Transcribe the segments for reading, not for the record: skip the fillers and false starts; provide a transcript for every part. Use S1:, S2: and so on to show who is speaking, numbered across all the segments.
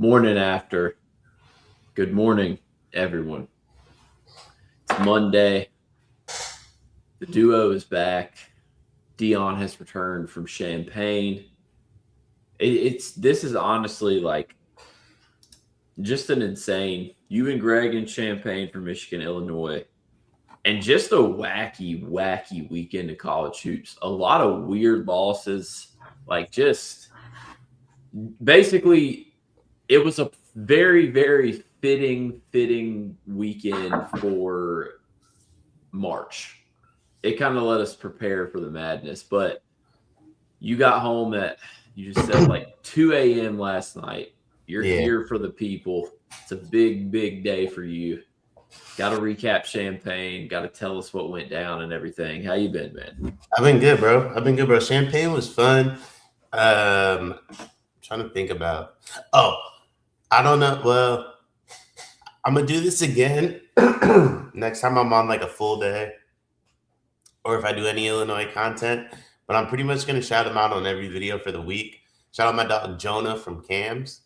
S1: morning after. Good morning, everyone. It's Monday. The duo is back. Dion has returned from Champaign. This is honestly like just an insane. You and Greg in Champaign from Michigan, Illinois, and just a wacky weekend of college hoops. A lot of weird losses. Like just basically, it was a very fitting weekend for March. It kind of let us prepare for the madness, but you got home at, you just said, like 2 a.m. last night. You're here for the people. It's a big day for you. Got to recap Champaign. Got to tell us what went down and everything. How you been, man?
S2: I've been good, bro. Champaign was fun. Trying to think about. Oh, I don't know. Well, I'm gonna do this again next time I'm on like a full day, or if I do any Illinois content. But I'm pretty much gonna shout him out on every video for the week. Shout out my dog Jonah from Cams.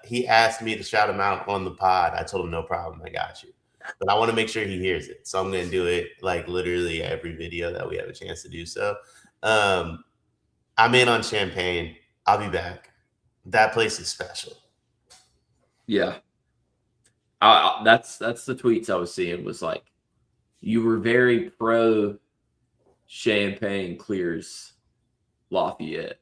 S2: He asked me to shout him out on the pod. I told him no problem. I got you. But I want to make sure he hears it. So I'm going to do it like literally every video that we have a chance to do so. I'm in on Champaign. I'll be back. That place is special.
S1: Yeah. That's the tweets I was seeing was like, you were very pro Champaign clears Lafayette.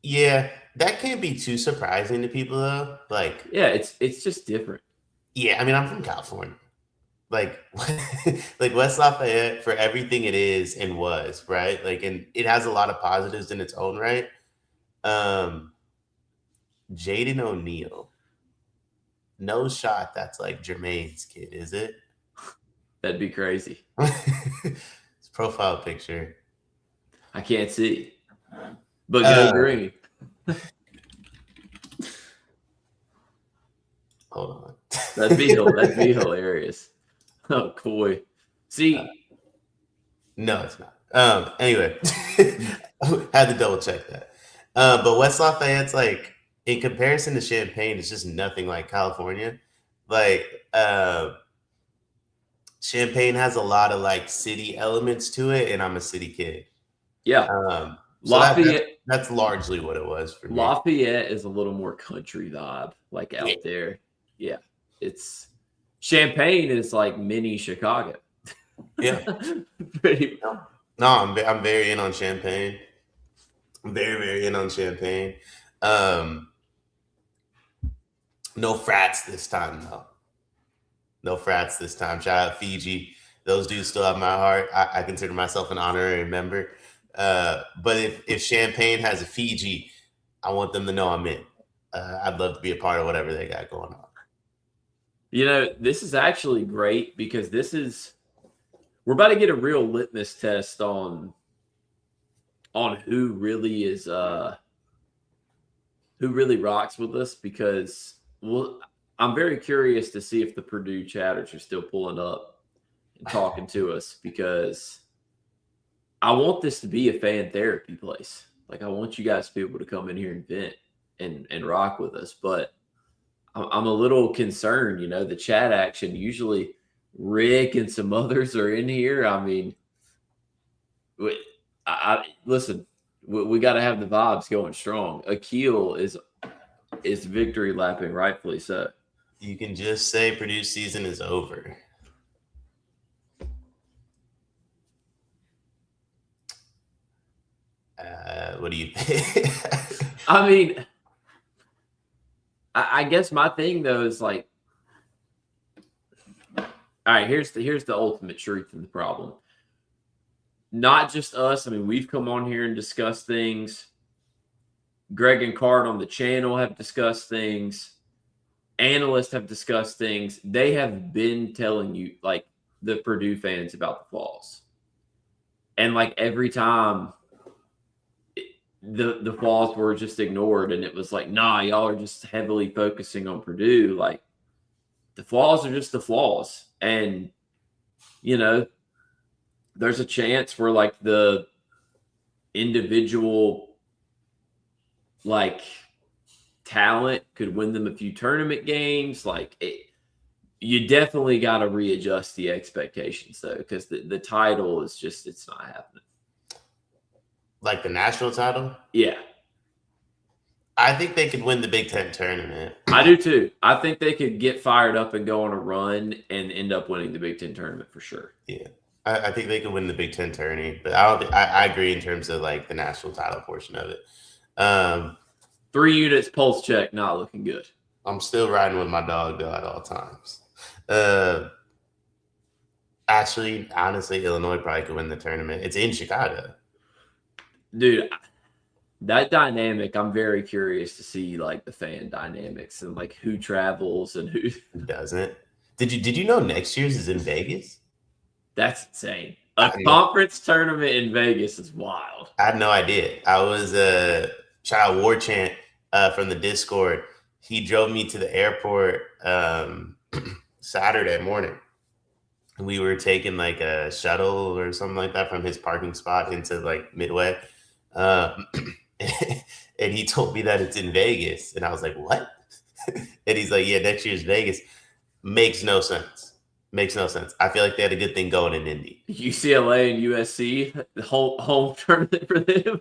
S2: Yeah, that can't be too surprising to people though. Like,
S1: yeah, it's just different.
S2: Yeah, I mean, I'm from California. Like, like West Lafayette, for everything it is and was, right? Like, and it has a lot of positives in its own right. Jaden O'Neal, no shot that's like Jermaine's kid, is it?
S1: That'd be crazy.
S2: His profile picture.
S1: I can't see. But go green.
S2: Hold on.
S1: That'd be hilarious. Oh, coy. See.
S2: No, it's not. Anyway, had to double check that. But West Lafayette's like, in comparison to Champaign, it's just nothing like California. Like, Champaign has a lot of like city elements to it, and I'm a city kid.
S1: Yeah.
S2: So Lafayette. That's largely what it was for me.
S1: Lafayette is a little more country vibe, like out there. Yeah. It's Champaign is like mini Chicago.
S2: Yeah.
S1: Pretty.
S2: No, I'm very in on Champaign. I'm very in on Champaign. No frats this time, though. No frats this time. Shout out Fiji. Those dudes still have my heart. I consider myself an honorary member. But if Champaign has a Fiji, I want them to know I'm in. I'd love to be a part of whatever they got going on.
S1: You know, this is actually great because we're about to get a real litmus test on who really is who really rocks with us, because I'm very curious to see if the Purdue chatters are still pulling up and talking to us, because I want this to be a fan therapy place. Like, I want you guys to be able to come in here and vent and rock with us. But I'm a little concerned, you know, the chat action. Usually Rick and some others are in here. I mean, listen, we got to have the vibes going strong. Akil is victory lapping, rightfully so.
S2: You can just say Purdue season is over. What do you think?
S1: I mean, I guess my thing though is like, all right, here's the ultimate truth of the problem. Not just us. I mean, we've come on here and discussed things. Greg and Card on the channel have discussed things. Analysts have discussed things. They have been telling you, like, the Purdue fans about the flaws. And like every time the flaws were just ignored, and it was like, nah, y'all are just heavily focusing on Purdue. Like, the flaws are just the flaws. And, you know, there's a chance where like the individual like talent could win them a few tournament games. You definitely got to readjust the expectations though, because the title is just, it's not happening.
S2: Like the national title?
S1: Yeah.
S2: I think they could win the Big Ten tournament.
S1: I do too. I think they could get fired up and go on a run and end up winning the Big Ten tournament for sure.
S2: Yeah. I think they could win the Big Ten tourney, but I agree in terms of like the national title portion of it.
S1: 3 units pulse check, not looking good.
S2: I'm still riding with my dog though at all times. Actually, honestly, Illinois probably could win the tournament. It's in Chicago.
S1: Dude, that dynamic, I'm very curious to see like the fan dynamics and like who travels and who
S2: doesn't. Did you know next year's is in Vegas?
S1: That's insane. A conference tournament in Vegas is wild.
S2: I had no idea. I was shout out War Chant from the Discord. He drove me to the airport Saturday morning. We were taking like a shuttle or something like that from his parking spot into like Midway. And he told me that it's in Vegas. And I was like, what? And he's like, yeah, next year's Vegas. Makes no sense. Makes no sense. I feel like they had a good thing going in Indy.
S1: UCLA and USC, the home tournament for them.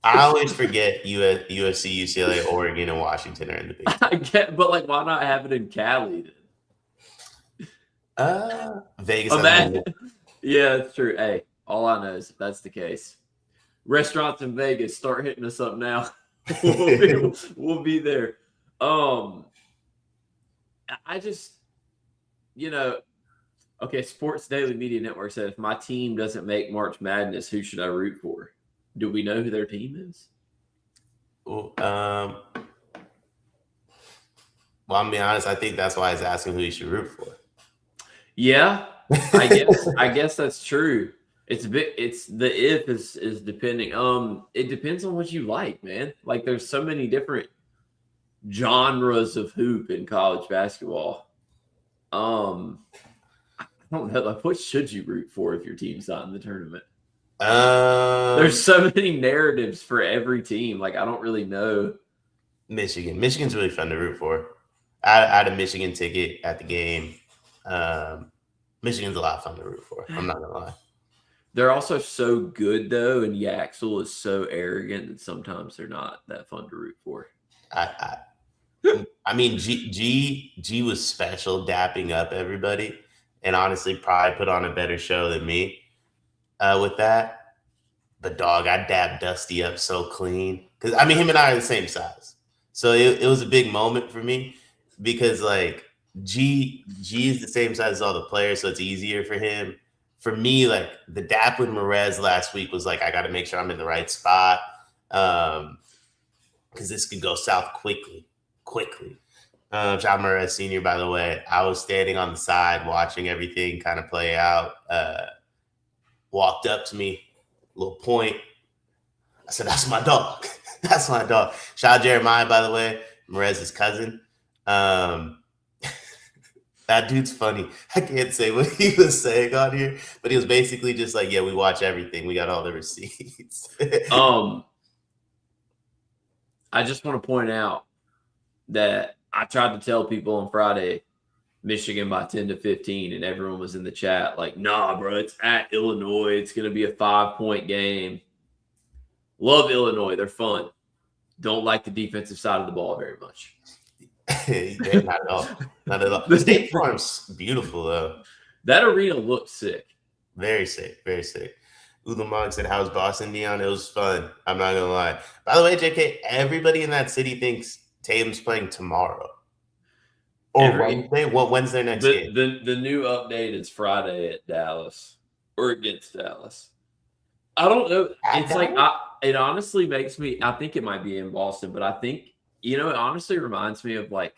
S2: I always forget USC, UCLA, Oregon, and Washington are in the Big Ten.
S1: I get, but like, why not have it in Cali
S2: then? Vegas.
S1: Yeah, that's true. Hey, all I know is if that's the case, restaurants in Vegas, start hitting us up now. we'll be there. I just, okay, Sports Daily Media Network said if my team doesn't make March Madness, who should I root for? Do we know who their team is?
S2: Well, I'm gonna be honest. I think that's why he's asking who you should root for.
S1: Yeah, I guess that's true. It's the if is depending. It depends on what you like, man. Like there's so many different genres of hoop in college basketball. I don't know. Like, what should you root for if your team's not in the tournament? There's so many narratives for every team. Like, I don't really know.
S2: Michigan's really fun to root for. I had a Michigan ticket at the game. Michigan's a lot of fun to root for. I'm not gonna lie.
S1: They're also so good though, and Yaxel is so arrogant that sometimes they're not that fun to root for.
S2: I mean, G was special, dapping up everybody, and honestly, probably put on a better show than me with that. But dog, I dabbed Dusty up so clean because I mean, him and I are the same size, so it was a big moment for me because like G is the same size as all the players, so it's easier for him. For me, like the dap with Morez last week was like I got to make sure I'm in the right spot because this could go south quickly. John Morez Sr., by the way, I was standing on the side watching everything kind of play out. Walked up to me, little point. I said, that's my dog. That's my dog. Shout out Jeremiah, by the way, Morez's cousin. That dude's funny. I can't say what he was saying on here, but he was basically just like, yeah, we watch everything. We got all the receipts.
S1: I just want to point out that I tried to tell people on Friday, Michigan by 10 to 15, and everyone was in the chat like, nah, bro, it's at Illinois. It's going to be a 5-point game. Love Illinois. They're fun. Don't like the defensive side of the ball very much.
S2: Not at all. Not at all. The State Farm's beautiful, though.
S1: That arena looked sick.
S2: Very sick. Very sick. Ulamog said, how's Boston, Dion? It was fun. I'm not going to lie. By the way, JK, everybody in that city thinks Tatum's playing tomorrow. Or Wednesday? When's their next game?
S1: The new update is Friday at Dallas or against Dallas. I don't know. It's like it honestly makes me. I think it might be in Boston, but I think it honestly reminds me of like.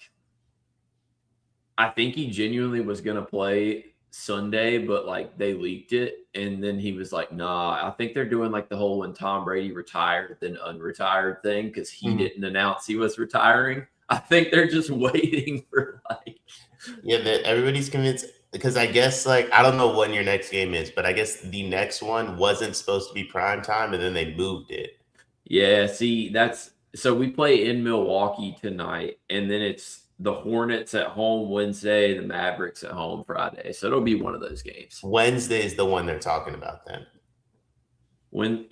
S1: I think he genuinely was gonna play Sunday, but like they leaked it, and then he was like, "Nah." I think they're doing like the whole when Tom Brady retired then unretired thing because he didn't announce he was retiring. I think they're just waiting for like.
S2: Yeah, everybody's convinced because I guess like I don't know when your next game is, but I guess the next one wasn't supposed to be prime time, and then they moved it.
S1: Yeah, see, So we play in Milwaukee tonight, and then it's the Hornets at home Wednesday, the Mavericks at home Friday. So it'll be one of those games.
S2: Wednesday is the one they're talking about then.
S1: When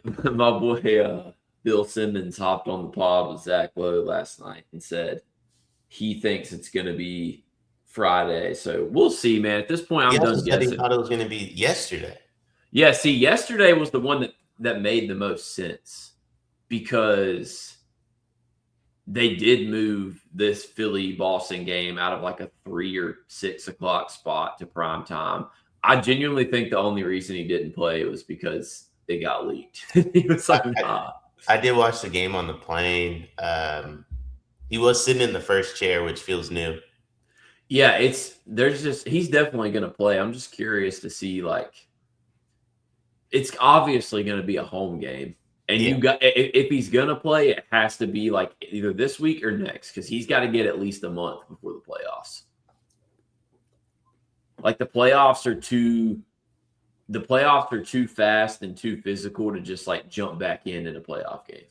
S1: my boy Bill Simmons hopped on the pod with Zach Lowe last night and said he thinks it's going to be Friday. So we'll see, man. At this point, I'm done guessing.
S2: He thought it was going to be yesterday.
S1: Yeah, see, yesterday was the one that made the most sense because they did move this Philly-Boston game out of like a 3 or 6 o'clock spot to prime time. I genuinely think the only reason he didn't play was because it got leaked. He was like, nah.
S2: I did watch the game on the plane. He was sitting in the first chair, which feels new.
S1: Yeah, he's definitely going to play. I'm just curious to see, like, it's obviously going to be a home game. And if he's going to play, it has to be like either this week or next because he's got to get at least a month before the playoffs. Like the playoffs are too fast and too physical to just like jump back in a playoff game.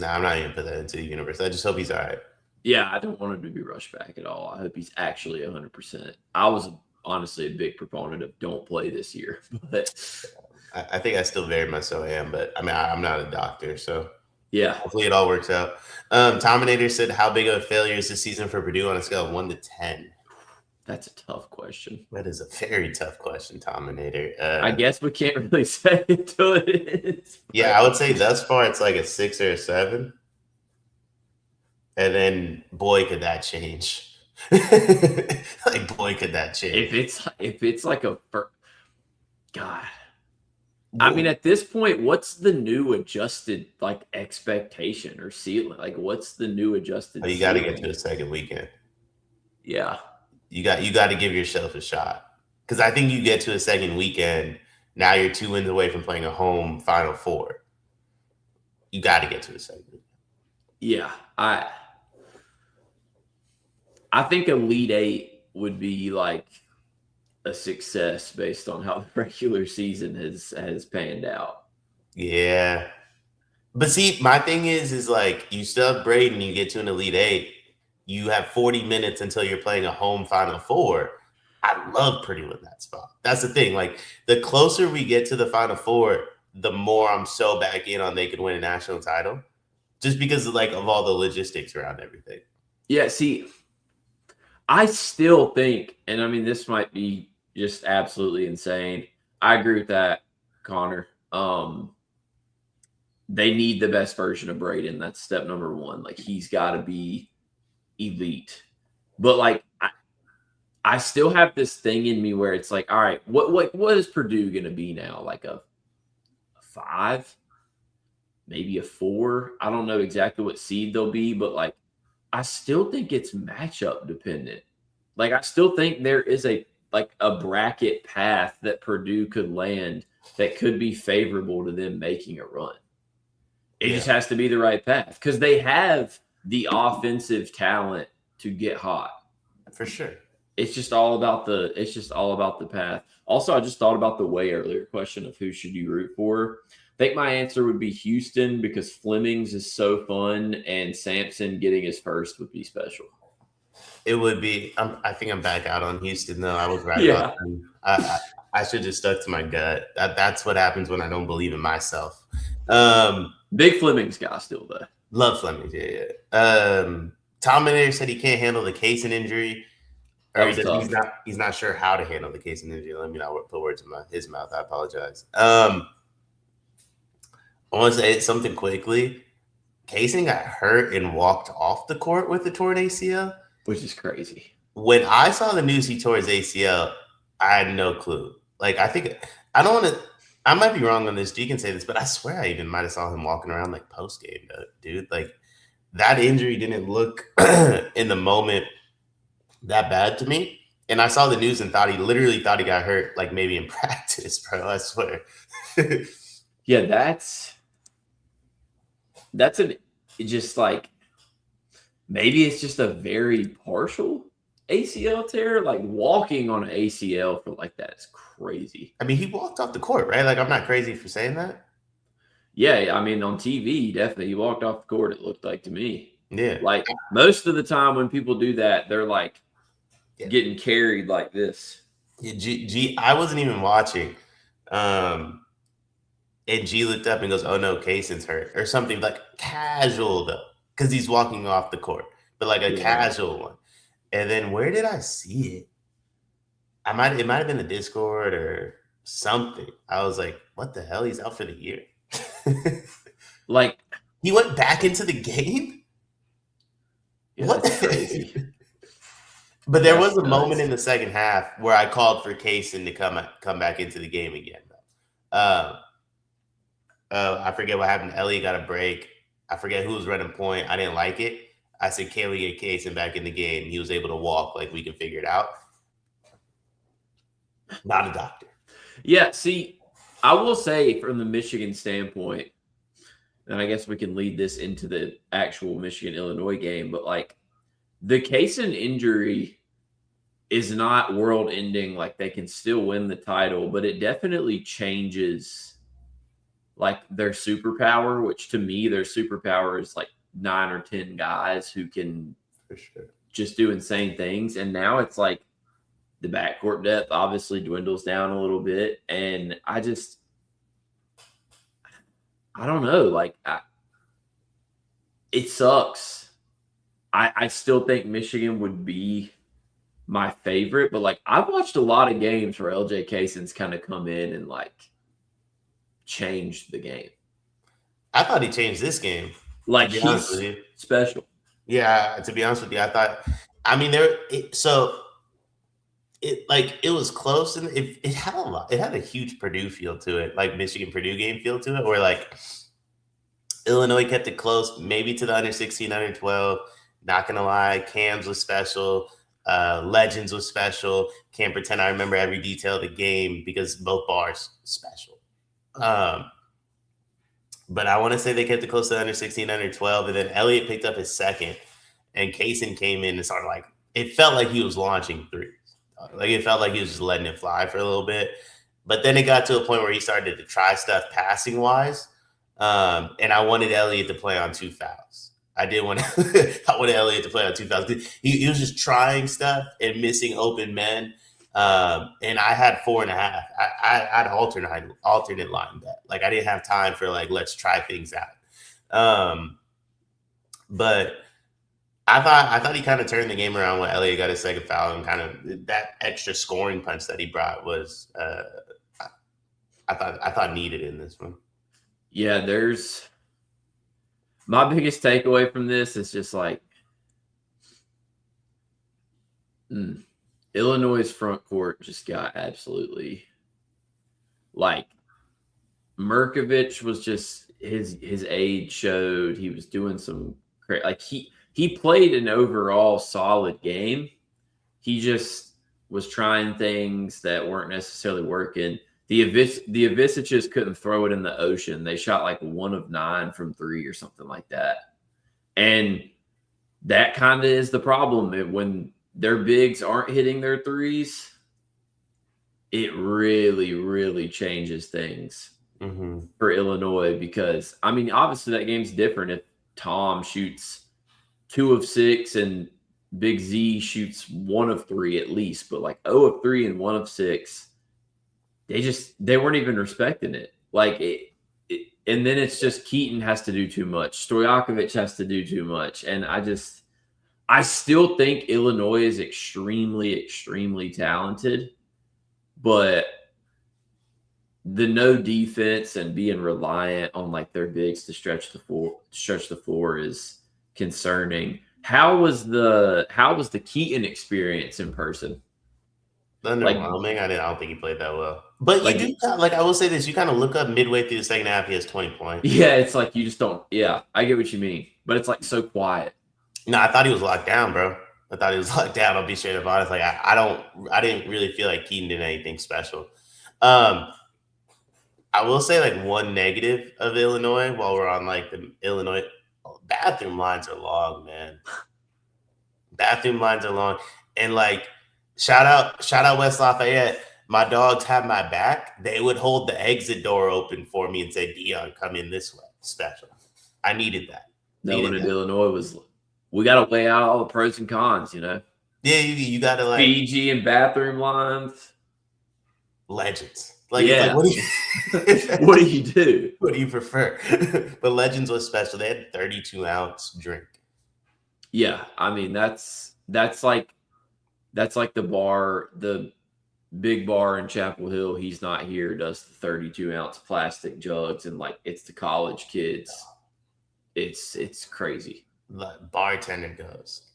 S2: I'm not even put that into the universe. I just hope he's all right.
S1: Yeah, I don't want him to be rushed back at all. I hope he's actually 100%. I was honestly a big proponent of don't play this year, but
S2: I think I still very much so am. But I mean, I'm not a doctor, so
S1: yeah.
S2: Hopefully it all works out. Tominator said, "How big of a failure is this season for Purdue on a scale of 1 to 10?"
S1: That's a tough question.
S2: That is a very tough question, Tominator.
S1: I guess we can't really say until it is.
S2: Yeah, I would say thus far it's like a 6 or a 7. And then, boy, could that change. Boy, could that change.
S1: If it's like God. I mean, at this point, what's the new adjusted like expectation or ceiling? Like, what's the new adjusted?
S2: You got to get to a second weekend.
S1: Yeah,
S2: you got to give yourself a shot because I think you get to a second weekend. Now you're 2 wins away from playing a home Final Four. You got to get to a second weekend.
S1: Yeah, I think Elite Eight would be like a success based on how the regular season has panned out.
S2: Yeah. But see, my thing is like you still have Braden, you get to an Elite Eight, you have 40 minutes until you're playing a home Final Four. I love Purdue in that spot. That's the thing. Like the closer we get to the Final Four, the more I'm so back in on they could win a national title. Just because of all the logistics around everything.
S1: Yeah, see, I still think, and I mean, this might be just absolutely insane. I agree with that, Connor. They need the best version of Braden. That's step number one. Like, he's got to be elite. But, like, I still have this thing in me where it's like, all right, what is Purdue going to be now? Like a 5? Maybe a 4? I don't know exactly what seed they'll be, but, like, I still think it's matchup dependent. Like, I still think there is a bracket path that Purdue could land that could be favorable to them making a run. It just has to be the right path because they have the offensive talent to get hot.
S2: For sure.
S1: It's just all about the path. Also, I just thought about the way earlier question of who should you root for. I think my answer would be Houston because Fleming's is so fun and Sampson getting his first would be special.
S2: It would be. I think I'm back out on Houston though. I was right about them. I should just stuck to my gut. That's what happens when I don't believe in myself.
S1: Big Fleming's guy still though.
S2: Love Fleming's, yeah. Tom Minier said he can't handle the Kaysen injury. Or he's not sure how to handle the Kaysen injury. Let me not put words in his mouth. I apologize. I want to say something quickly. Kaysen got hurt and walked off the court with a torn ACL.
S1: Which is crazy.
S2: When I saw the news he tore his ACL, I had no clue. Like, I don't want to, I might be wrong on this. You can say this, but I swear I even might have saw him walking around like post-game, dude. Like, that injury didn't look in the moment that bad to me. And I saw the news and literally thought he got hurt, like maybe in practice, bro. I swear.
S1: Yeah, that's just like, maybe it's just a very partial ACL tear. Like walking on an ACL for like that is crazy.
S2: I mean, he walked off the court, right? Like, I'm not crazy for saying that.
S1: Yeah, I mean, on TV, definitely. He walked off the court, it looked like to me.
S2: Yeah.
S1: Like, most of the time when people do that, they're like
S2: Yeah.
S1: getting carried like this.
S2: I wasn't even watching. And G looked up and goes, "Oh no, Kaysen's hurt," or something like casual though, because he's walking off the court, but like a
S1: Yeah.
S2: casual one. And then where did I see it? It might have been the Discord or something. I was like, "What the hell? He's out for the year."
S1: Like,
S2: he went back into the game.
S1: yeah,
S2: What?
S1: that's crazy.
S2: But there
S1: That's
S2: was a
S1: nuts.
S2: moment in the second half where I called for Kaysen to come back into the game again. I forget what happened. Elliott got a break. I forget who was running point. I didn't like it. I said, "Can we get Kaysen back in the game?" He was able to walk. Like, we can figure it out. Not a doctor.
S1: Yeah, see, I will say from the Michigan standpoint, and I guess we can lead this into the actual Michigan-Illinois game, but like the Kaysen injury is not world-ending. Like, they can still win the title, but it definitely changes like their superpower, which to me, their superpower is like 9 or 10 guys who can
S2: For sure.
S1: just do insane things. And now it's like the backcourt depth obviously dwindles down a little bit. And I don't know. Like, it sucks. I still think Michigan would be my favorite, but like I've watched a lot of games where LJ Kaysen's kind of come in and like changed the game.
S2: I thought he changed this game.
S1: Like,
S2: to be honest with
S1: he's
S2: you.
S1: special.
S2: Yeah, to be honest with you, I thought. I mean, it was close, and it had a lot. It had a huge Purdue feel to it, like Michigan Purdue game feel to it, where like Illinois kept it close, maybe to the under 16, under 12. Not gonna lie, Cams was special. Legends was special. Can't pretend I remember every detail of the game because both bars special. But I want to say they kept it close to under 16, under 12, and then Elliott picked up his second, and Kaysen came in and started like it felt like he was launching threes. Like, it felt like he was just letting it fly for a little bit. But then it got to a point where he started to try stuff passing wise. And I wanted Elliott to play on 2 fouls. I wanted Elliott to play on 2 fouls. He was just trying stuff and missing open men. And I had 4.5. I had alternate line bet. Like, I didn't have time for like, let's try things out. But I thought he kind of turned the game around when Elliott got his second foul, and kind of that extra scoring punch that he brought was I thought needed in this one.
S1: Yeah, there's my biggest takeaway from this is just like Illinois' front court just got absolutely like Merkovich was just his age showed. He was doing some like he played an overall solid game. He just was trying things that weren't necessarily working. The Aviciches couldn't throw it in the ocean. They shot like 1 of 9 from 3 or something like that. And that kind of is the problem. When their bigs aren't hitting their threes, it really, really changes things for Illinois. Because, I mean, obviously that game's different if Tom shoots 2 of 6 and Big Z shoots 1 of 3 at least. But like 0 of 3 and 1 of 6, they weren't even respecting it. Like and then it's just Keaton has to do too much. Stojakovic has to do too much. And I still think Illinois is extremely, extremely talented, but the no defense and being reliant on like their bigs to stretch the floor is concerning. How was the Keaton experience in person?
S2: Underwhelming. I don't think he played that well. But like, you do, like, I will say this, you kind of look up midway through the second half, he has 20 points.
S1: Yeah, it's like you just don't. Yeah, I get what you mean, but it's like so quiet.
S2: No, I thought he was locked down, bro. I'll be straight up honest. Like, I didn't really feel like Keaton did anything special. I will say like one negative of Illinois while we're on like the Illinois bathroom lines are long, man. Bathroom lines are long, and like shout out West Lafayette. my dogs have my back, they would hold the exit door open for me and say, Dion, come in this way. Special. I needed that.
S1: No one in Illinois was. We got to weigh out all the pros and cons, you know.
S2: Yeah, you got to like
S1: Fiji and bathroom lines.
S2: Legends. Like,
S1: yeah.
S2: It's like,
S1: what do you do?
S2: What do you prefer? But Legends was special. They had 32-ounce drink.
S1: Yeah, I mean that's like the big bar in Chapel Hill. He's not here. Does the 32-ounce plastic jugs and like it's the college kids. It's crazy.
S2: The bartender goes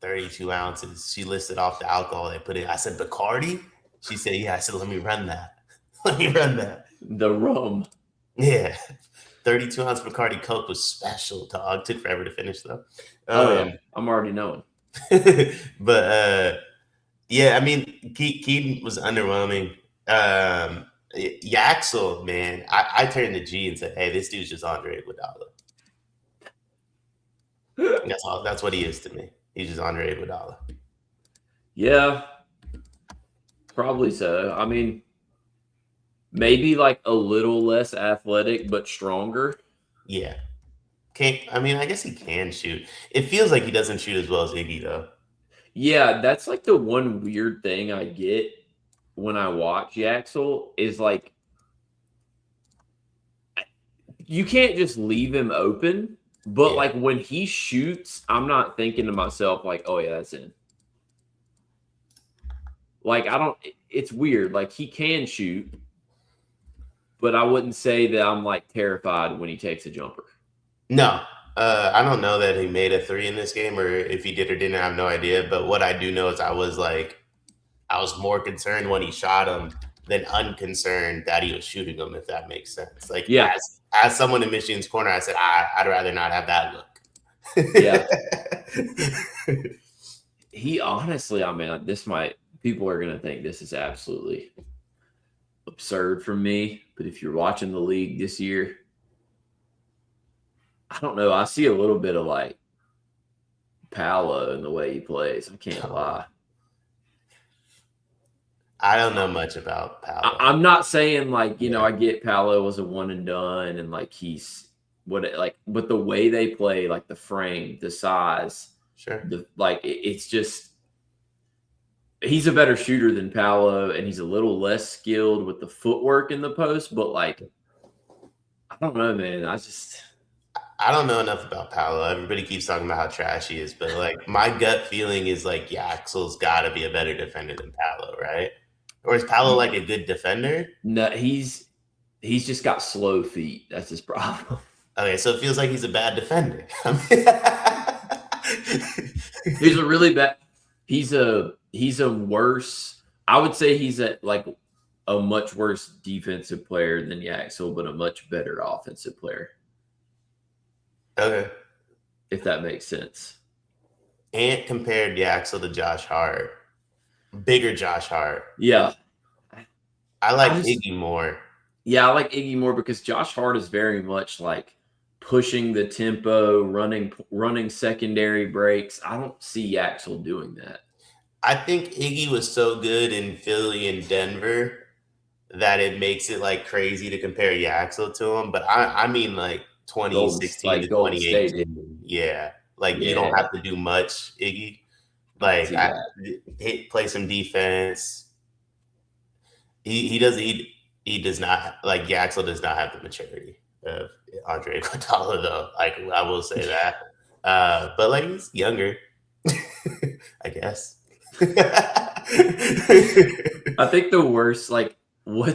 S2: 32 ounces. She listed off the alcohol they put in. I said Bacardi. She said yeah. I said let me run that. Let me run that.
S1: The rum.
S2: Yeah. 32-ounce Bacardi Coke was special, dog. Took forever to finish though.
S1: Yeah. I'm already knowing.
S2: But yeah, I mean, Keaton was underwhelming. Yaxel, man, I turned to G and said, "Hey, this dude's just Andre Iguodala." That's what he is to me. He's just Andre Iguodala.
S1: Yeah, probably so. I mean, maybe like a little less athletic, but stronger.
S2: Yeah. I guess he can shoot. It feels like he doesn't shoot as well as Iggy, though.
S1: Yeah, that's like the one weird thing I get when I watch Yaxel is like you can't just leave him open, but like when he shoots, I'm not thinking to myself like, oh yeah, that's in. Like it's weird. Like he can shoot, but I wouldn't say that I'm like terrified when he takes a jumper.
S2: No, I don't know that he made a 3 in this game, or if he did or didn't, I have no idea. But what I do know is I was more concerned when he shot him than unconcerned that he was shooting them, if that makes sense. Like,
S1: yeah,
S2: as someone in Michigan's corner, I said, I'd rather not have that look.
S1: Yeah. He honestly, I mean, people are going to think this is absolutely absurd from me. But if you're watching the league this year, I don't know. I see a little bit of like Paolo in the way he plays. I can't lie.
S2: I don't know much about Paolo.
S1: I'm not saying like, you know, I get Paolo was a one and done and like but the way they play, like the frame, the size,
S2: sure.
S1: It's just, he's a better shooter than Paolo and he's a little less skilled with the footwork in the post, but like, I don't know, man.
S2: I don't know enough about Paolo. Everybody keeps talking about how trash he is, but like my gut feeling is like Yaxel's got to be a better defender than Paolo, right? Or is Paolo like a good defender?
S1: No, he's just got slow feet. That's his problem.
S2: Okay, so it feels like he's a bad defender.
S1: He's a really bad. He's a worse. I would say he's a much worse defensive player than Yaxel, but a much better offensive player.
S2: Okay.
S1: If that makes sense.
S2: Ant compared Yaxel to Josh Hart. Bigger Josh Hart.
S1: Yeah.
S2: I like Iggy more.
S1: Yeah, I like Iggy more because Josh Hart is very much like pushing the tempo, running secondary breaks. I don't see Yaxel doing that.
S2: I think Iggy was so good in Philly and Denver that it makes it like crazy to compare Yaxel to him. But I mean like 2016 to 2018. Yeah. You don't have to do much, Iggy. Like play some defense. He does not like Yaxel does not have the maturity of Andre Iguodala though. Like I will say that. But like he's younger, I guess.
S1: I think what's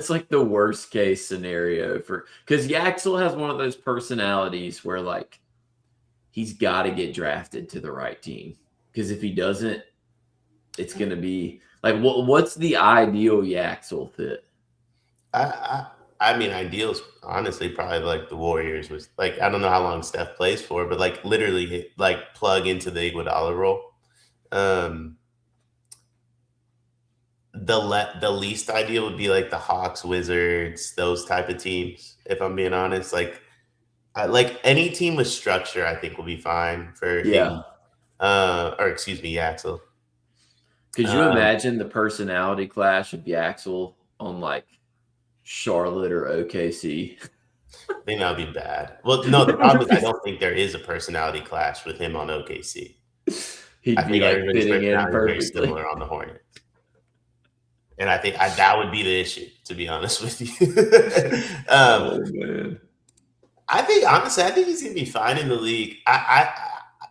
S1: like the worst case scenario because Yaxel has one of those personalities where like he's got to get drafted to the right team because if he doesn't, it's gonna be like what's the ideal Yaxel fit?
S2: I mean, ideal is honestly probably like the Warriors was like I don't know how long Steph plays for, but like literally like plug into the Iguodala role. The least ideal would be like the Hawks, Wizards, those type of teams. If I'm being honest, like any team with structure, I think will be fine for him. Or excuse me, Yaxel.
S1: Could you imagine the personality clash of Yaxel on like Charlotte or OKC?
S2: I think that would be bad. Well, no, the problem is I don't think there is a personality clash with him on OKC.
S1: He'd
S2: I
S1: be
S2: think
S1: like
S2: everybody's
S1: fitting in
S2: personality is very
S1: perfectly.
S2: similar on the Hornets. And I think that would be the issue, to be honest with you.
S1: Oh man.
S2: I think he's gonna be fine in the league.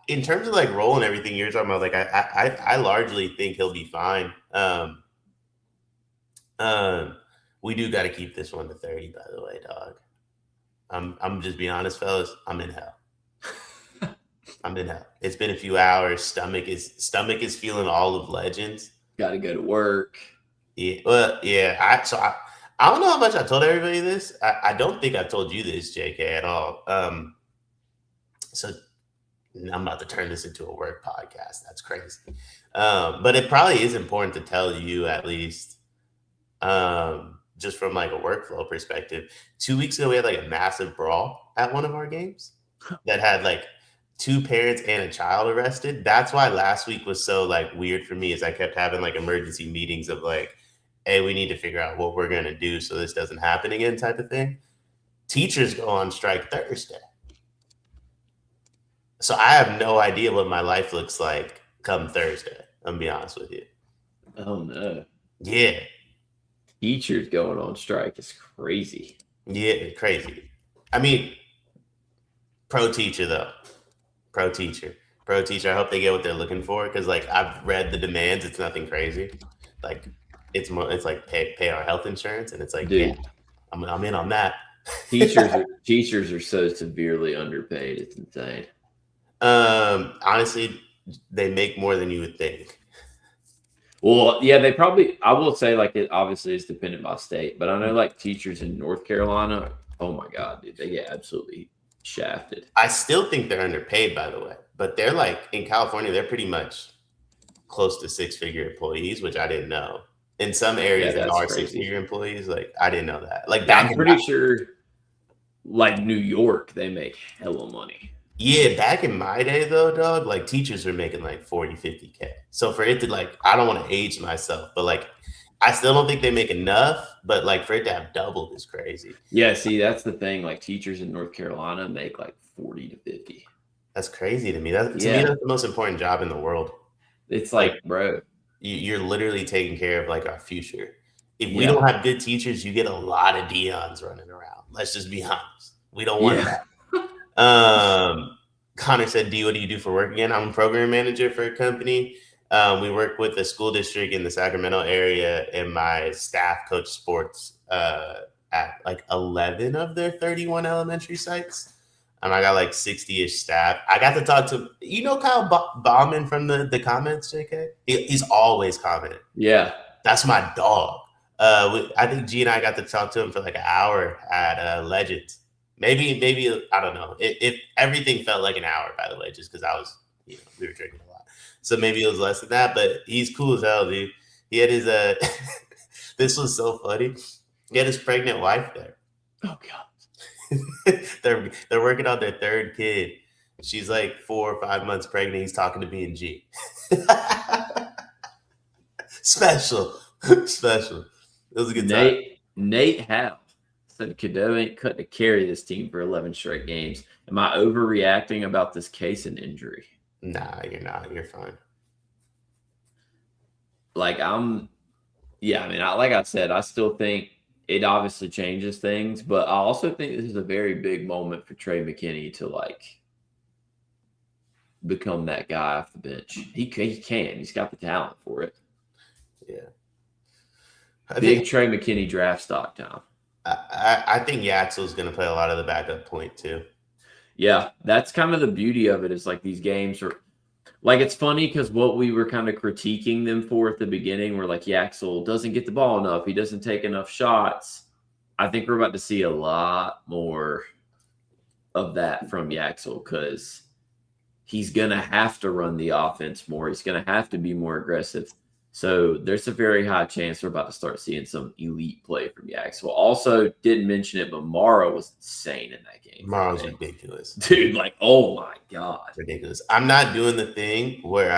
S2: In terms of like role and everything you're talking about, like I largely think he'll be fine. We do got to keep this one to 30, by the way, dog. I'm just being honest, fellas. I'm in hell. I'm in hell. It's been a few hours. Stomach is feeling all of Legends.
S1: Got to go to work.
S2: Yeah, well, yeah. I don't know how much I told everybody this. I don't think I told you this, JK, at all. So I'm about to turn this into a work podcast. That's crazy. But it probably is important to tell you at least, just from like a workflow perspective. 2 weeks ago, we had like a massive brawl at one of our games that had like 2 parents and a child arrested. That's why last week was so like weird for me, is I kept having like emergency meetings of like, hey, we need to figure out what we're going to do so this doesn't happen again type of thing. Teachers go on strike Thursday. So I have no idea what my life looks like come Thursday. I'm be honest with you.
S1: Oh no.
S2: Yeah.
S1: Teachers going on strike is crazy.
S2: Yeah, crazy. I mean, pro teacher though. Pro teacher. I hope they get what they're looking for, because like I've read the demands. It's nothing crazy. Like it's like pay our health insurance, and it's like,
S1: dude,
S2: yeah, I'm in on that.
S1: Teachers are so severely underpaid. It's insane.
S2: Honestly, they make more than you would think.
S1: Well, yeah, they probably. I will say, like, it obviously is dependent by state, but I know like teachers in North Carolina. Oh my god, dude, they get absolutely shafted.
S2: I still think they're underpaid, by the way, but they're like in California, they're pretty much close to 6-figure employees, which I didn't know. In some areas, there are 6-figure employees. Like I didn't know that. Like
S1: I'm pretty sure, like New York, they make hella money.
S2: Yeah, back in my day though, dog, like teachers were making like 40, 50K. So for it to like, I don't want to age myself, but like, I still don't think they make enough, but like for it to have doubled is crazy.
S1: Yeah, see, that's the thing. Like teachers in North Carolina make like 40 to 50.
S2: That's crazy to me. To me, that's the most important job in the world.
S1: It's like bro,
S2: you're literally taking care of like our future. If we don't have good teachers, you get a lot of Deons running around. Let's just be honest. We don't want that. Connor said, D, what do you do for work again? I'm a program manager for a company. We work with a school district in the Sacramento area, and my staff coach sports at like 11 of their 31 elementary sites. And I got like 60-ish staff. I got to talk to, Kyle Bauman from the comments, JK? He's always commenting.
S1: Yeah.
S2: That's my dog. I think G and I got to talk to him for like an hour at Legends. Maybe I don't know. If everything felt like an hour, by the way, just because I was, we were drinking a lot. So maybe it was less than that, but he's cool as hell, dude. He had his this was so funny. He had his pregnant wife there.
S1: Oh god.
S2: They're working on their 3rd kid. She's like 4 or 5 months pregnant. He's talking to B and G. Special. It was a good time.
S1: Nate Howe said Cadeau ain't cut to carry this team for 11 straight games. Am I overreacting about this case and injury?
S2: Nah, you're not. You're fine.
S1: Like like I said, I still think it obviously changes things, but I also think this is a very big moment for Trey McKinney to like become that guy off the bench. He can. He's got the talent for it.
S2: Yeah.
S1: Big Trey McKinney draft stock time.
S2: I think Yaxel's going to play a lot of the backup point too.
S1: Yeah, that's kind of the beauty of it, is like these games are like, it's funny because what we were kind of critiquing them for at the beginning, we're like, Yaxel doesn't get the ball enough. He doesn't take enough shots. I think we're about to see a lot more of that from Yaxel, because he's going to have to run the offense more. He's going to have to be more aggressive. So there's a very high chance we're about to start seeing some elite play from Yaxwell. Also, didn't mention it, but Mara was insane in that game.
S2: Mara's ridiculous.
S1: Dude, like, oh my God.
S2: Ridiculous. I'm not doing the thing where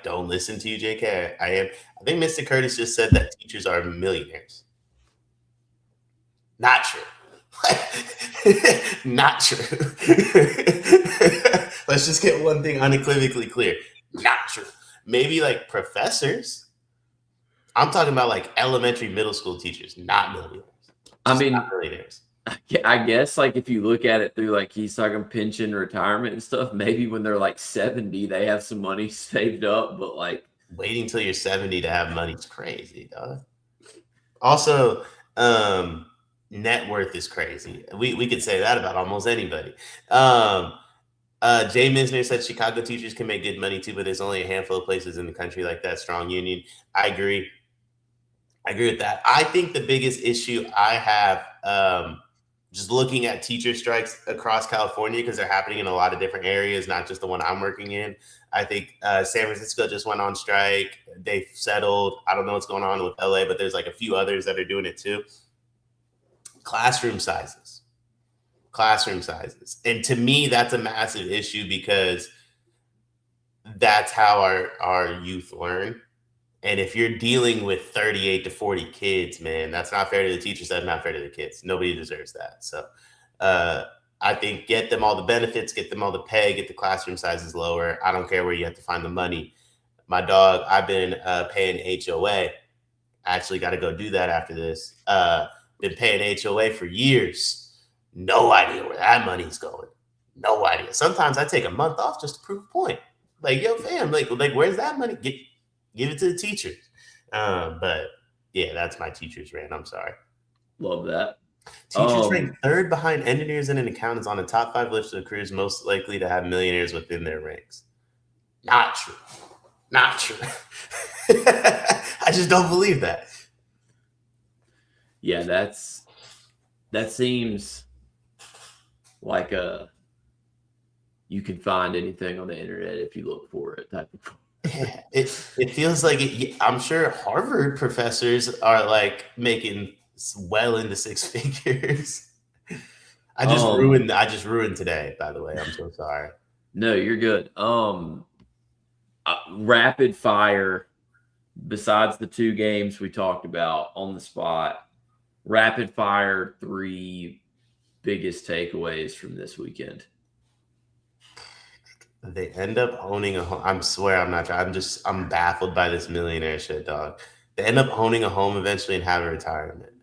S2: don't listen to you, JK. I think Mr. Curtis just said that teachers are millionaires. Not true. Not true. Let's just get one thing unequivocally clear. Not true. Maybe like professors. I'm talking about like elementary, middle school teachers, not millionaires.
S1: Not millionaires. I guess like if you look at it through like he's talking pension, retirement and stuff, maybe when they're like 70, they have some money saved up, but like
S2: waiting till you're 70 to have money is crazy, dog. Also, net worth is crazy. We could say that about almost anybody. Jay Misner said Chicago teachers can make good money too, but there's only a handful of places in the country like that. Strong union. I agree with that. I think the biggest issue I have, just looking at teacher strikes across California, because they're happening in a lot of different areas, not just the one I'm working in. I think San Francisco just went on strike. They've settled. I don't know what's going on with LA, but there's like a few others that are doing it too. Classroom sizes. And to me, that's a massive issue because that's how our youth learn. And if you're dealing with 38 to 40 kids, man, that's not fair to the teachers. That's not fair to the kids. Nobody deserves that. So I think get them all the benefits, get them all the pay, get the classroom sizes lower. I don't care where you have to find the money. My dog, I've been paying HOA. I actually got to go do that after this. Been paying HOA for years. No idea where that money's going. No idea. Sometimes I take a month off just to prove a point. Like, yo, fam, like where's that money? Give it to the teachers. But yeah, that's my teacher's rant. I'm sorry.
S1: Love that.
S2: Teachers ranked third behind engineers and accountants on the top 5 list of careers most likely to have millionaires within their ranks. Not true. I just don't believe that.
S1: Yeah, that seems like you can find anything on the internet if you look for it type of.
S2: It feels like it. I'm sure Harvard professors are like making well into 6 figures. I just ruined today, by the way. I'm so sorry.
S1: No, you're good. Rapid fire, besides the 2 games we talked about on the spot, rapid fire 3 biggest takeaways from this weekend.
S2: They end up owning a home. I swear I'm not trying. I'm baffled by this millionaire shit, dog. They end up owning a home eventually and have a retirement.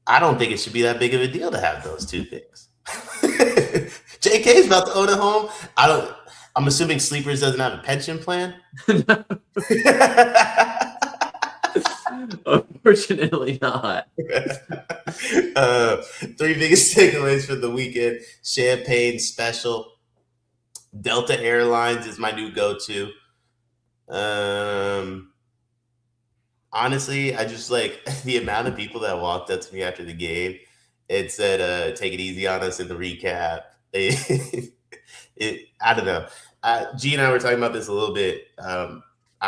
S2: I don't think it should be that big of a deal to have those 2 things. JK's about to own a home. I'm assuming Sleepers doesn't have a pension plan.
S1: Unfortunately not.
S2: 3 biggest takeaways for the weekend. Champagne special. Delta Airlines is my new go-to. Honestly, I just like the amount of people that walked up to me after the game and said, take it easy on us in the recap. I don't know. G and I were talking about this a little bit. I'm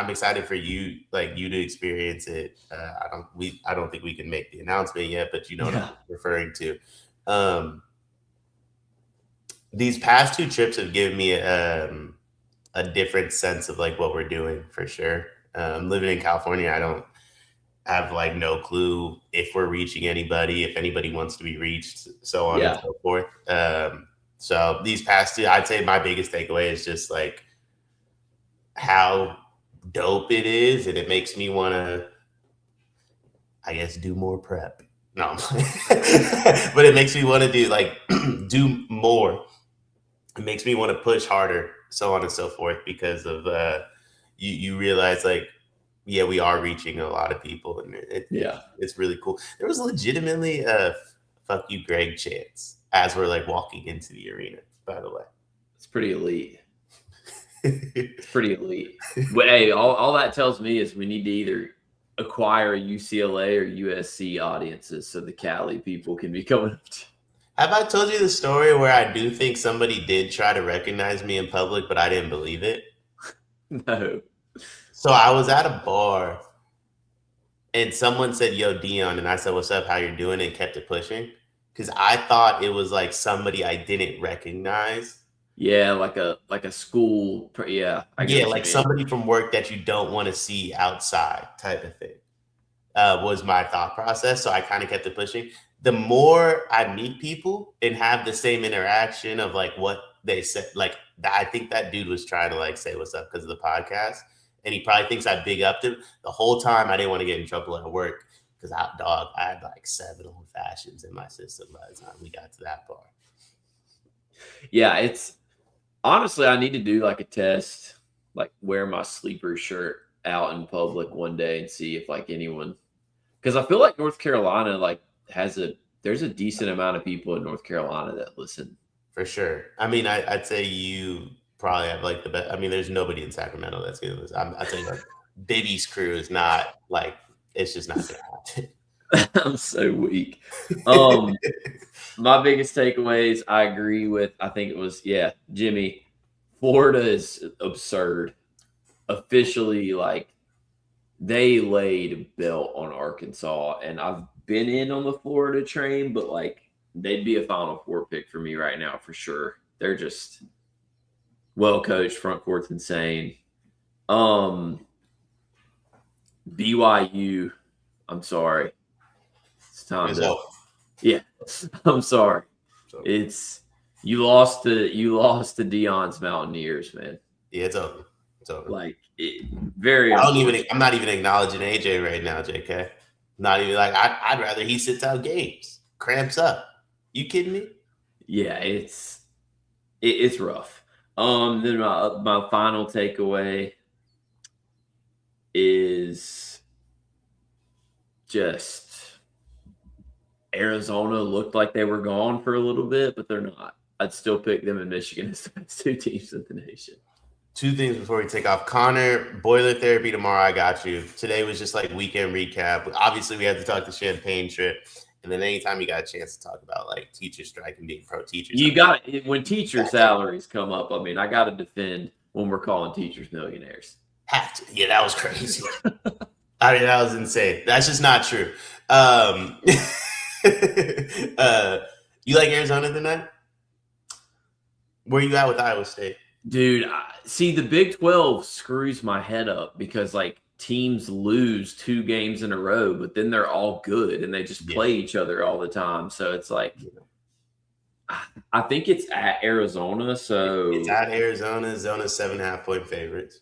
S2: excited for you to experience it. I don't think we can make the announcement yet, but you know what I'm referring to. These past 2 trips have given me a different sense of like what we're doing for sure. Living in California, I don't have like no clue if we're reaching anybody, if anybody wants to be reached, so on and so forth. So these past 2, I'd say my biggest takeaway is just like how dope it is, and it makes me want to, I guess, do more prep. No, but it makes me want to do more. It makes me want to push harder, so on and so forth, because of you realize like, yeah, we are reaching a lot of people, and it's really cool. There was legitimately a "fuck you, Greg" chants as we're like walking into the arena. By the way,
S1: it's pretty elite. It's pretty elite. But hey, all that tells me is we need to either acquire UCLA or USC audiences so the Cali people can be coming up to.
S2: Have I told you the story where I do think somebody did try to recognize me in public, but I didn't believe it?
S1: No.
S2: So I was at a bar and someone said, "Yo, Dion," and I said, "What's up? How you doing?" And kept it pushing because I thought it was like somebody I didn't recognize.
S1: Yeah, like a school. Yeah, I get
S2: Yeah,
S1: what you
S2: like
S1: mean.
S2: somebody from work that you don't want to see outside, type of thing. Was my thought process. So I kind of kept it pushing. The more I meet people and have the same interaction of like what they said, like I think that dude was trying to like say what's up because of the podcast. And he probably thinks I big upped him. The whole time I didn't want to get in trouble at work because I had like 7 old fashions in my system by the time we got to that part.
S1: Yeah, it's honestly, I need to do like a test, like wear my sleeper shirt out in public one day and see if like anyone, because I feel like North Carolina like there's a decent amount of people in North Carolina that listen.
S2: For sure. I mean, I'd say you probably have like the best. I mean, there's nobody in Sacramento that's going to listen. I'll tell you, like, Bibby's crew is not like, it's just not going to happen.
S1: I'm so weak. My biggest takeaways, I agree with. I think it was Jimmy. Florida is absurd. Officially, like they laid a belt on Arkansas, and I've been in on the Florida train, but like they'd be a Final Four pick for me right now for sure. They're just well coached, front court's insane. BYU, I'm sorry. It's time to. Yeah, I'm sorry. It's you lost to Deion's Mountaineers, man.
S2: Yeah, it's over. It's over.
S1: Like
S2: I'm not even acknowledging AJ right now, JK. Not even like I'd rather he sits out games, cramps up. You kidding me?
S1: Yeah, it's rough. Then my final takeaway is just Arizona looked like they were gone for a little bit, but they're not. I'd still pick them in Michigan as the best 2 teams in the nation.
S2: 2 things before we take off. Connor, boiler therapy tomorrow. I got you. Today was just like weekend recap. Obviously, we had to talk the Champagne trip. And then anytime you got a chance to talk about like teacher strike and being pro teachers.
S1: You got when teacher salaries come up. I mean, I got to defend when we're calling teachers millionaires.
S2: Have to. Yeah, that was crazy. I mean, that was insane. That's just not true. You like Arizona tonight? Where you at with Iowa State?
S1: Dude, see, the Big 12 screws my head up because like teams lose 2 games in a row, but then they're all good and they just play each other all the time. So it's like, I think it's at Arizona. So
S2: it's at Arizona. Zona's 7.5 point favorites.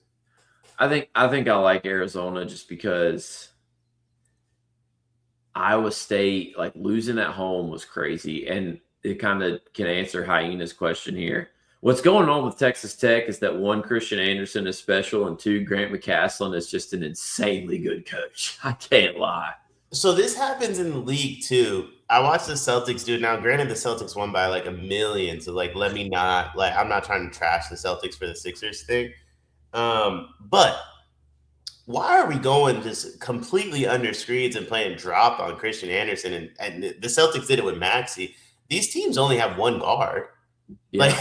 S1: I think I like Arizona just because Iowa State, like losing at home was crazy. And it kind of can answer Hyena's question here. What's going on with Texas Tech is that 1, Christian Anderson is special, and 2, Grant McCasland is just an insanely good coach. I can't lie.
S2: So this happens in the league too. I watched the Celtics do it. Now, granted, the Celtics won by like 1 million. So like, I'm not trying to trash the Celtics for the Sixers thing. But why are we going just completely under screens and playing drop on Christian Anderson? And the Celtics did it with Maxey. These teams only have 1 guard. Yeah.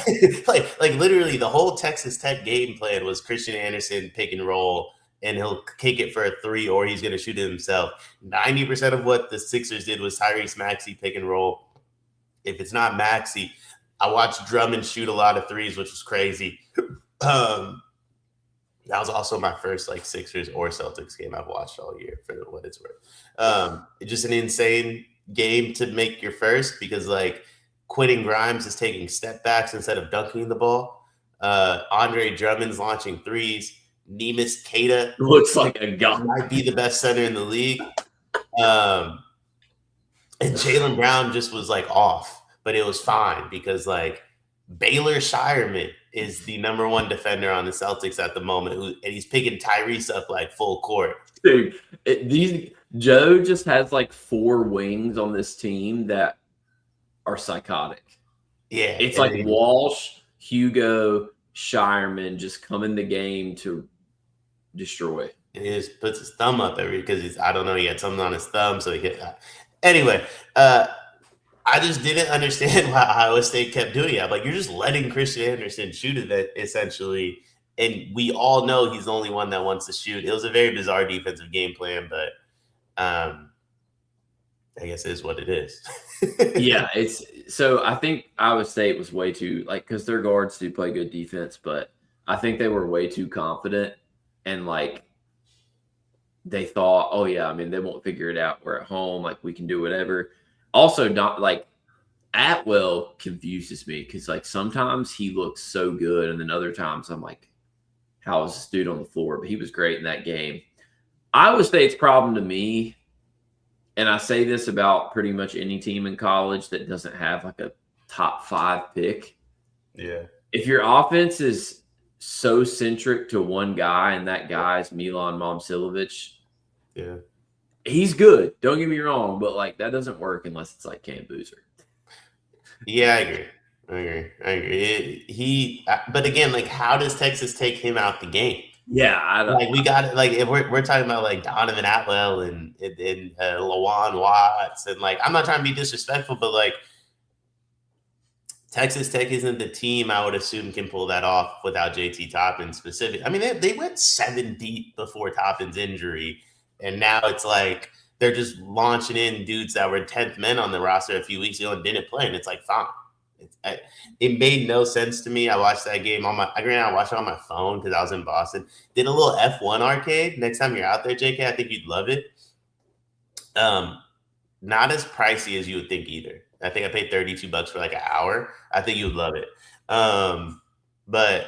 S2: Like literally the whole Texas Tech game plan was Christian Anderson pick and roll, and he'll kick it for a 3 or he's going to shoot it himself. 90% of what the Sixers did was Tyrese Maxey pick and roll. If it's not Maxey, I watched Drummond shoot a lot of 3s, which was crazy. That was also my first like Sixers or Celtics game I've watched all year for what it's worth. Just an insane game to make your first because like Quentin Grimes is taking step backs instead of dunking the ball. Andre Drummond's launching 3s. Neemias Queta
S1: looks like a god.
S2: Might be the best center in the league. And Jaylen Brown just was like off, but it was fine because like Baylor Shireman is the number 1 defender on the Celtics at the moment, and he's picking Tyrese up like full court.
S1: Dude, Joe just has like 4 wings on this team that are psychotic.
S2: Yeah,
S1: it's like Walsh, Hugo, Shireman just come in the game to destroy.
S2: And he just puts his thumb up because I don't know, he had something on his thumb, so he hit that. Anyway, I just didn't understand why Iowa State kept doing it. I'm like, you're just letting Christian Anderson shoot it essentially, and we all know he's the only one that wants to shoot. It was a very bizarre defensive game plan, but I guess it is what it is.
S1: Yeah, so I think Iowa State was way too because their guards do play good defense, but I think they were way too confident and they thought, oh yeah, I mean they won't figure it out. We're at home, we can do whatever. Also, not Atwell confuses me because sometimes he looks so good, and then other times I'm like, how is this dude on the floor? But he was great in that game. Iowa State's problem to me, and I say this about pretty much any team in college that doesn't have a top 5 pick.
S2: Yeah.
S1: If your offense is so centric to one guy, and that guy's Milan Momcilovic,
S2: yeah,
S1: he's good. Don't get me wrong, but that doesn't work unless it's Cam Boozer.
S2: Yeah, I agree. But again, how does Texas take him out the game?
S1: Yeah, I don't.
S2: We got it. If we're talking about Donovan Atwell and Lawan Watts, and I'm not trying to be disrespectful, but Texas Tech isn't the team I would assume can pull that off without JT Toppin specific. I mean, they went 7 deep before Toppin's injury, and now it's they're just launching in dudes that were 10th men on the roster a few weeks ago and didn't play, and it's fine. It made no sense to me. I watched that game I watched it on my phone because I was in Boston. Did a little F1 arcade. Next time you're out there, JK, I think you'd love it. Not as pricey as you would think either. I think I paid $32 for an hour. I think you would love it. But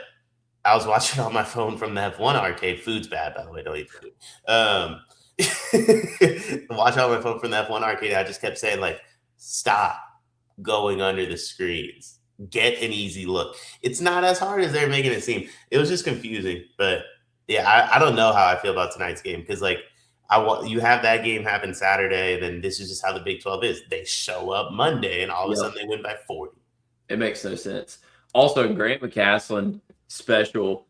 S2: I was watching it on my phone from the F1 arcade. Food's bad, by the way. Don't eat food. Watch on my phone from the F1 arcade. I just kept saying stop going under the screens. Get an easy look. It's not as hard as they're making it seem. It was just confusing. But yeah, I don't know how I feel about tonight's game because you have that game happen Saturday, and then this is just how the Big 12 is. They show up Monday, and all of a sudden they win by 40.
S1: It makes no sense. Also, Grant McCasland special.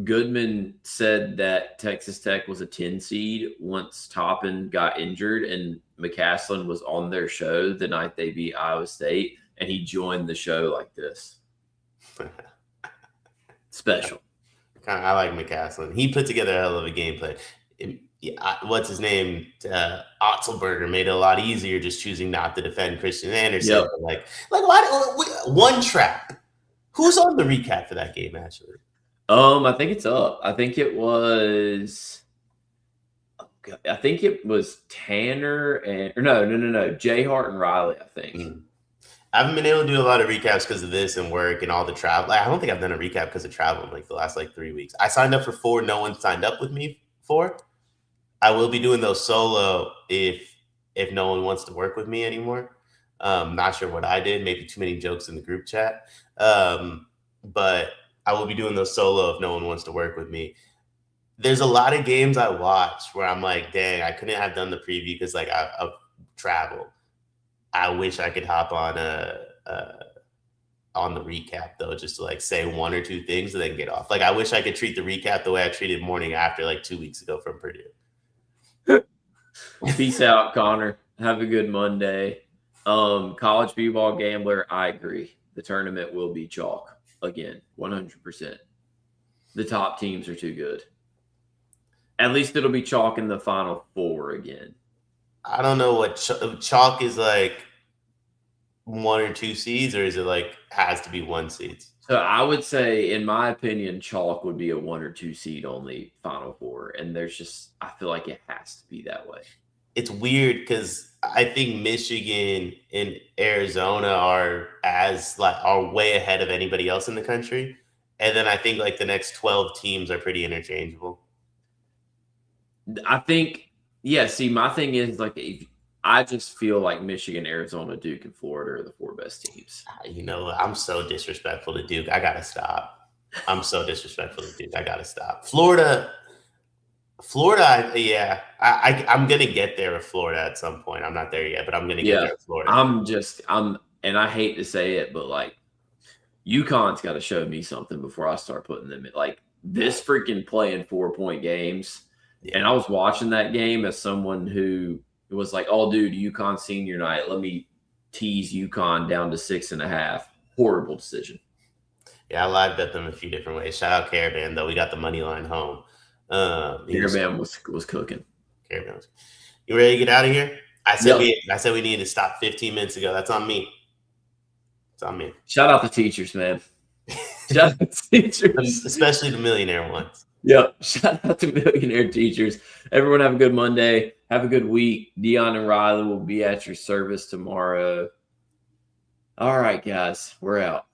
S1: Goodman said that Texas Tech was a 10 seed once Toppin got injured, and McCasland was on their show the night they beat Iowa State, and he joined the show like this. Special.
S2: I like McCasland. He put together a hell of a gameplay. What's his name? Otzelberger made it a lot easier just choosing not to defend Christian Anderson. Yep. One trap. Who's on the recap for that game, actually?
S1: I think it's up. I think it was Tanner no. Jay Hart and Riley, I think.
S2: Mm-hmm. I haven't been able to do a lot of recaps because of this and work and all the travel. I don't think I've done a recap because of travel in the last 3 weeks. I signed up for 4. No one signed up with me for. I will be doing those solo if no one wants to work with me anymore. Not sure what I did. Maybe too many jokes in the group chat. But I will be doing those solo if no one wants to work with me. There's a lot of games I watch where I'm dang, I couldn't have done the preview because I travel. I wish I could hop on on the recap though, just to say 1 or 2 things and then get off. I wish I could treat the recap the way I treated morning after 2 weeks ago from Purdue.
S1: Peace out, Connor. Have a good Monday. College B-ball gambler, I agree. The tournament will be chalk. Again, 100%. The top teams are too good. At least it'll be chalk in the Final Four again.
S2: I don't know what chalk is 1 or 2 seeds, or is it has to be 1 seed?
S1: So I would say, in my opinion, chalk would be a 1 or 2 seed only Final Four, and I feel like it has to be that way.
S2: It's weird because I think Michigan and Arizona are way ahead of anybody else in the country, and then I think the next 12 teams are pretty interchangeable.
S1: I think, yeah. See, my thing is I just feel like Michigan, Arizona, Duke, and Florida are the 4 best teams.
S2: I'm so disrespectful to Duke. I gotta stop. I'm so disrespectful to Duke. I gotta stop. Florida, yeah. I'm gonna get there with Florida at some point. I'm not there yet, but I'm gonna get there with Florida.
S1: And I hate to say it, but UConn's got to show me something before I start putting them in. This freaking playing 4-point games. Yeah. And I was watching that game as someone who was oh, dude, UConn senior night. Let me tease UConn down to 6.5. Horrible decision.
S2: Yeah, I live bet them a few different ways. Shout out Caravan, though. We got the money line home.
S1: Caravan was cooking.
S2: Caravan. You ready to get out of here? I said
S1: Yep.
S2: we needed to stop 15 minutes ago. That's on me. It's on me.
S1: Shout out the teachers, man. Shout out to teachers.
S2: Especially the millionaire ones.
S1: Yep. Shout out to millionaire teachers. Everyone have a good Monday. Have a good week. Dion and Riley will be at your service tomorrow. All right, guys. We're out.